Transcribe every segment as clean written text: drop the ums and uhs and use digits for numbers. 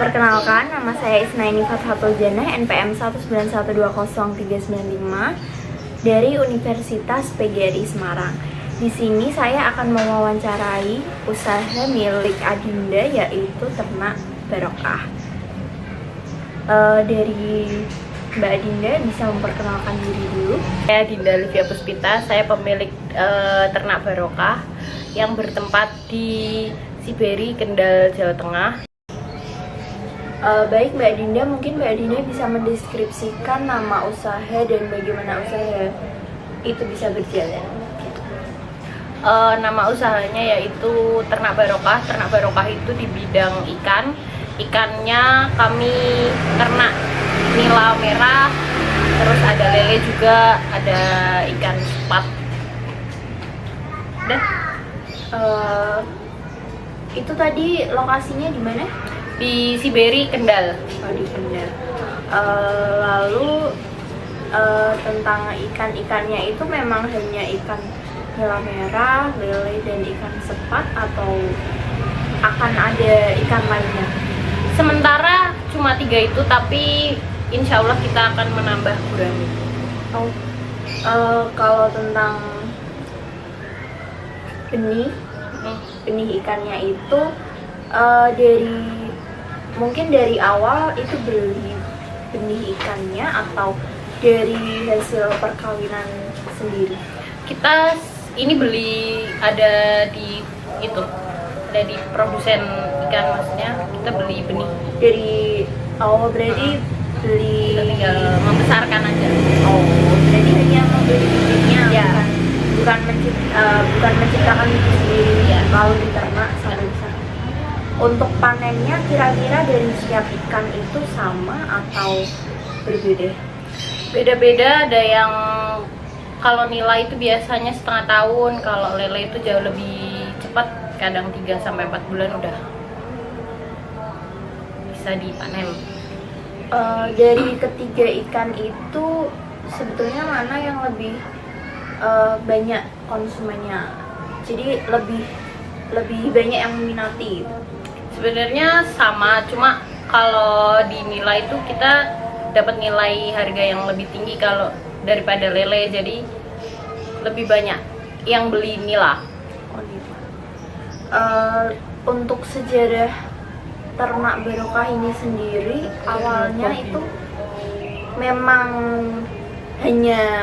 Perkenalkan, nama saya Isnaini Fathatul Janah, NPM 191203995 dari Universitas PGRI Semarang. Di sini saya akan mewawancarai usaha milik Adinda, yaitu Ternak Barokah. Dari Mbak Adinda bisa memperkenalkan diri dulu. Saya Dinda Livia Puspita, saya pemilik Ternak Barokah yang bertempat di Siberi, Kendal, Jawa Tengah. Baik Mbak Dinda, mungkin Mbak Dinda bisa mendeskripsikan nama usaha dan bagaimana usaha itu bisa berjalan. Nama usahanya yaitu Ternak Barokah. Ternak Barokah itu di bidang ikan. Ikannya kami ternak nila merah, terus ada lele juga, ada ikan sepat. Itu tadi lokasinya di mana? Di Siberi, Kendal. Di Kendal. Lalu tentang ikan-ikannya itu memang hanya ikan nila merah, lele, dan ikan sepat, atau akan ada ikan lainnya? Sementara cuma 3 itu, tapi insya Allah kita akan menambah gurami. Kalau tentang benih ikannya itu dari awal itu beli benih ikannya atau dari hasil perkawinan sendiri? Kita ini beli ada di produsen ikan, maksudnya kita beli benih Dari awal berarti beli, kita tinggal membesarkan aja. Berarti hanya membeli bibitnya, Ya. bukan menciptakan itu sendiri, Ya. lalu diternak sampai besar. Untuk panennya kira-kira dari setiap ikan itu sama atau berbeda? Beda-beda, ada yang kalau nila itu biasanya setengah tahun, kalau lele itu jauh lebih cepat, kadang 3-4 bulan udah bisa dipanen. Dari ketiga ikan itu sebetulnya mana yang lebih banyak konsumennya? Jadi lebih banyak yang meminati? Sebenarnya sama, cuma kalau di nilai itu kita dapat nilai harga yang lebih tinggi kalau daripada lele, jadi lebih banyak yang beli nila. Untuk sejarah Ternak Barokah ini sendiri, awalnya itu memang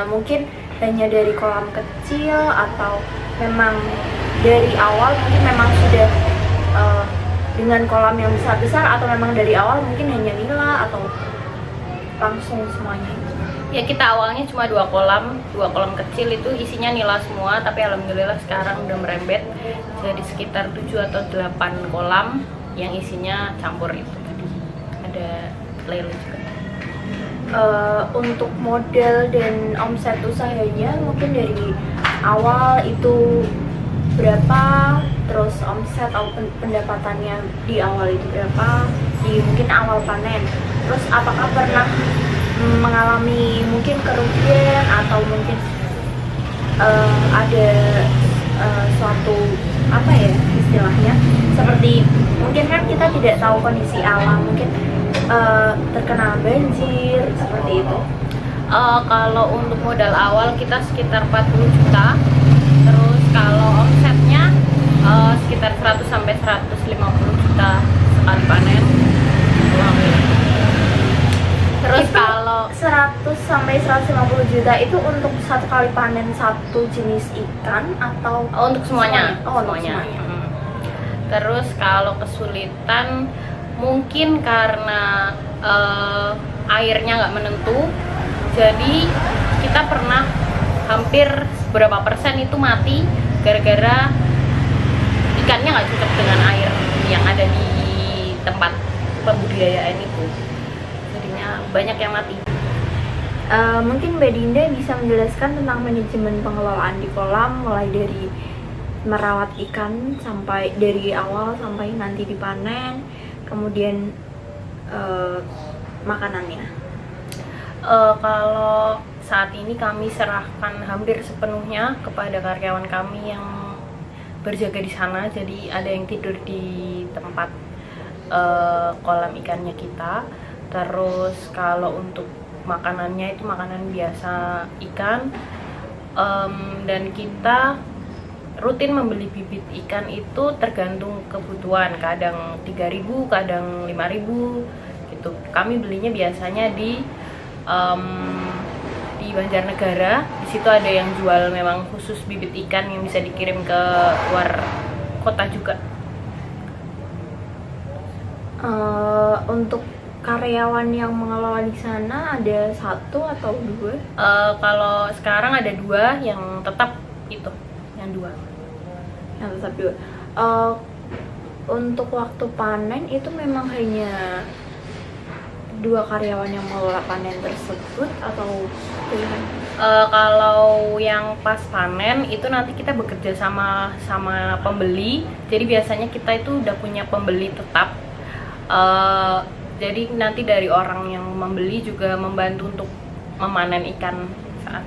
mungkin hanya dari kolam kecil, atau memang dari awal mungkin memang sudah dengan kolam yang besar-besar, atau memang dari awal mungkin hanya nila, atau langsung semuanya? Ya, kita awalnya cuma 2 kolam kecil itu isinya nila semua, tapi alhamdulillah sekarang udah merembet jadi sekitar 7 atau 8 kolam yang isinya campur itu tadi. Ada lele juga. Untuk modal dan omset usahanya mungkin dari awal itu berapa, terus omset atau pendapatannya di awal itu berapa, di mungkin awal panen, terus apakah pernah mengalami mungkin kerugian, atau mungkin ada suatu istilahnya, seperti mungkin kan kita tidak tahu kondisi alam, mungkin terkena banjir seperti itu. Kalau untuk modal awal kita sekitar 40 juta, terus kalau omsetnya sekitar 100-150 juta sekali panen. Terus Itu kalau 100-150 juta itu untuk satu kali panen satu jenis ikan, atau untuk semuanya? Semuanya. Terus kalau kesulitan mungkin karena airnya nggak menentu, jadi kita pernah hampir berapa persen itu mati gara-gara ikannya nggak cocok dengan air yang ada di tempat pembudidayaan itu, jadinya banyak yang mati. Mungkin Mbak Dinda bisa menjelaskan tentang manajemen pengelolaan di kolam, mulai dari merawat ikan sampai dari awal sampai nanti dipanen, kemudian makanannya. Kalau saat ini kami serahkan hampir sepenuhnya kepada karyawan kami yang berjaga di sana. Jadi ada yang tidur di tempat kolam ikannya kita. Terus kalau untuk makanannya itu makanan biasa ikan. Dan kita rutin membeli bibit ikan itu tergantung kebutuhan, kadang 3.000, kadang 5.000 gitu. Kami belinya biasanya di Banjarnegara. Di situ ada yang jual memang khusus bibit ikan yang bisa dikirim ke luar kota juga. Untuk karyawan yang mengelola di sana ada 1 atau 2? Kalau sekarang ada 2 yang tetap itu, yang 2. Yang tetap 2. Untuk waktu panen itu memang hanya 2 karyawan yang mengelola panen tersebut atau pilihan? Kalau yang pas panen itu nanti kita bekerja sama pembeli. Jadi biasanya kita itu udah punya pembeli tetap. Jadi nanti dari orang yang membeli juga membantu untuk memanen ikan saat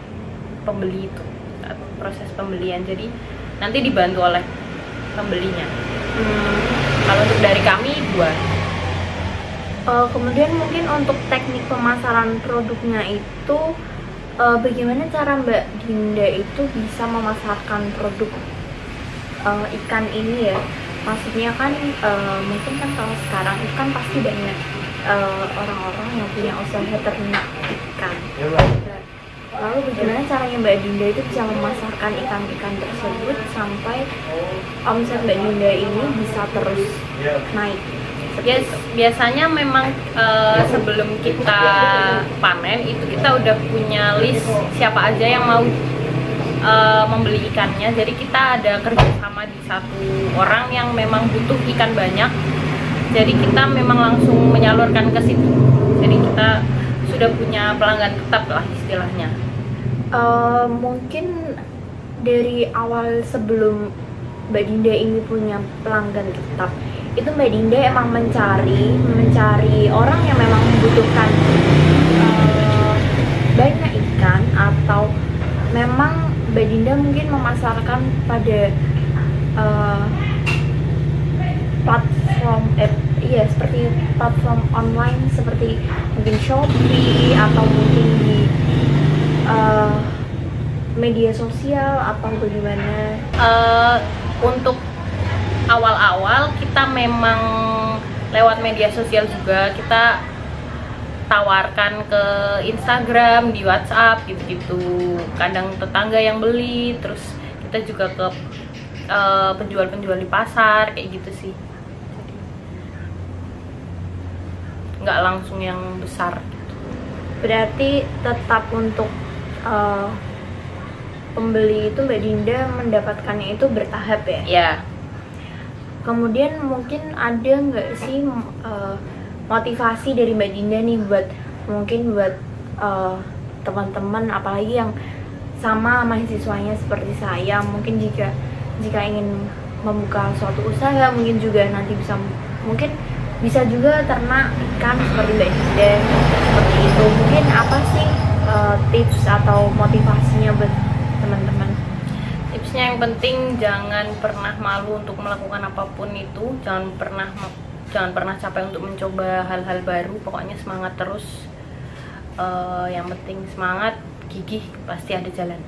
pembeli itu, saat proses pembelian. Jadi nanti dibantu oleh pembelinya. Kalau untuk dari kami 2. Kemudian mungkin untuk teknik pemasaran produknya itu bagaimana cara Mbak Dinda itu bisa memasarkan produk ikan ini ya? Maksudnya kan mungkin kan kalau sekarang itu kan pasti banyak orang-orang yang punya usaha ternak ikan. Lalu bagaimana caranya Mbak Dinda itu bisa memasarkan ikan-ikan tersebut sampai omset Mbak Dinda ini bisa terus naik? Biasanya memang sebelum kita panen itu kita udah punya list siapa aja yang mau membeli ikannya. Jadi kita ada kerjasama di satu orang yang memang butuh ikan banyak. Jadi kita memang langsung menyalurkan ke situ. Jadi kita sudah punya pelanggan tetap lah istilahnya. Mungkin dari awal sebelum Mbak Dinda ini punya pelanggan tetap, itu Mbak Dinda emang mencari orang yang memang membutuhkan banyak ikan, atau memang Mbak Dinda mungkin memasarkan pada platform seperti platform online seperti mungkin Shopee atau mungkin di media sosial atau bagaimana? Untuk awal-awal kita memang lewat media sosial juga, kita tawarkan ke Instagram, di WhatsApp gitu-gitu. Kadang tetangga yang beli, terus kita juga ke penjual-penjual di pasar kayak gitu sih. Jadi nggak langsung yang besar gitu. Berarti tetap untuk pembeli itu Mbak Dinda mendapatkannya itu bertahap ya? Ya. Kemudian mungkin ada nggak sih motivasi dari Mbak Dinda nih buat teman-teman, apalagi yang sama mahasiswanya seperti saya, mungkin jika ingin membuka suatu usaha, mungkin juga nanti bisa juga ternak ikan seperti Mbak Dinda seperti itu. Mungkin apa sih tips atau motivasinya buat teman-teman? Tipsnya yang penting jangan pernah malu untuk melakukan apapun itu, jangan pernah capek untuk mencoba hal-hal baru. Pokoknya semangat terus. Yang penting semangat, gigih, pasti ada jalan.